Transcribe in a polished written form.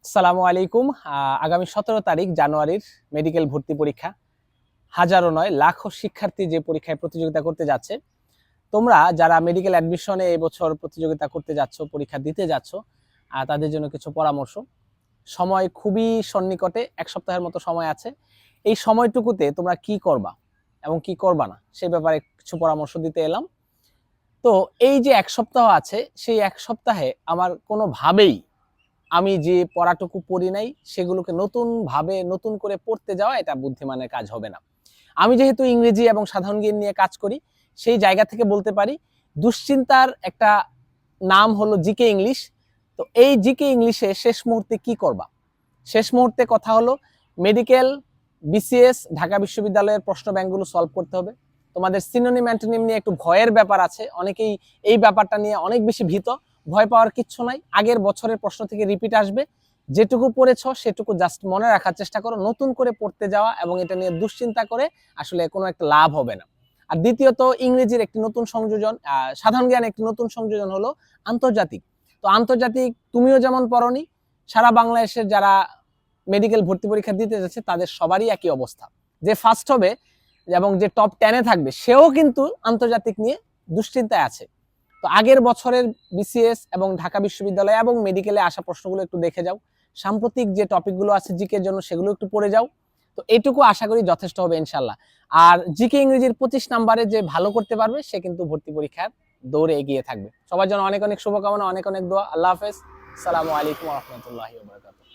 আসসালামু আলাইকুম। আগামী 17 তারিখ জানুয়ারির মেডিকেল ভর্তি পরীক্ষা। হাজারো নয় লাখো শিক্ষার্থী যে পরীক্ষায় প্রতিযোগিতা করতে যাচ্ছে। তোমরা যারা মেডিকেল অ্যাডমিশনে এবছর প্রতিযোগিতা করতে যাচ্ছ, পরীক্ষা দিতে যাচ্ছ, তাদের জন্য কিছু পরামর্শ। সময় খুবই সন্নিকটে, 1 সপ্তাহের মতো সময় আছে। এই সময়টুকুতে তোমরা কি করবা এবং কি করবা না সে ব্যাপারে কিছু পরামর্শ দিতে এলাম। তো এই যে 1 সপ্তাহ আছে, সেই 1 সপ্তাহে আমার কোনোভাবেই আমি যে পড়াটুকু পড়ি নাই সেগুলোকে নতুন করে পড়তে যাওয়া এটা বুদ্ধিমানের কাজ হবে না। আমি যেহেতু ইংরেজি এবং সাধারণ জ্ঞান নিয়ে কাজ করি, সেই জায়গা থেকে বলতে পারি দুশ্চিন্তার একটা নাম হলো জিকে ইংলিশ। তো এই জিকে ইংলিশে শেষ মুহূর্তে কি করবা? শেষ মুহূর্তে কথা হলো মেডিকেল, বিসিএস, ঢাকা বিশ্ববিদ্যালয়ের প্রশ্ন ব্যাংকগুলো সলভ করতে হবে। তোমাদের সিনোনিম অ্যান্টোনিম নিয়ে একটু ভয়ের ব্যাপার আছে, অনেকেই এই ব্যাপারটা নিয়ে অনেক বেশি ভীত। ভয় পাওয়ার কিচ্ছু নাই, আগের বছরের প্রশ্ন থেকে রিপিট আসবে। যেটুকু পড়েছ সেটুকু জাস্ট মনে রাখার চেষ্টা করো। নতুন করে পড়তে যাওয়া এবং এটা নিয়ে দুশ্চিন্তা করে আসলে কোনো একটা লাভ হবে না। আর দ্বিতীয়ত, ইংরেজির একটি নতুন সংযোজন, সাধারণ জ্ঞান একটি নতুন সংযোজন হলো আন্তর্জাতিক। তো আন্তর্জাতিক তুমিও যেমন পড়নি, সারা বাংলাদেশের যারা মেডিকেল ভর্তি পরীক্ষা দিতে যাচ্ছে তাদের সবারই একই অবস্থা। যে ফার্স্ট হবে এবং যে টপ 10-এ থাকবে সেও কিন্তু আন্তর্জাতিক নিয়ে দুশ্চিন্তায় আছে। তো আগের বছরের বিসিএস এবং ঢাকা বিশ্ববিদ্যালয় এবং মেডিকেলে আসা প্রশ্নগুলো একটু দেখে যাও। সাম্প্রতিক যে টপিকগুলো আছে জিকের জন্য সেগুলো একটু পড়ে যাও। তো এইটুকু আশা করি যথেষ্ট হবে ইনশাল্লাহ। আর জিকে ইংরেজির 25 নম্বরে যে ভালো করতে পারবে সে কিন্তু ভর্তি পরীক্ষার দৌড়ে এগিয়ে থাকবে। সবার জন্য অনেক অনেক শুভকামনা, অনেক অনেক দোয়া। আল্লাহ হাফেজ। আসসালামু আলাইকুম ওয়া রাহমাতুল্লাহি ওয়া বারাকাতুহু।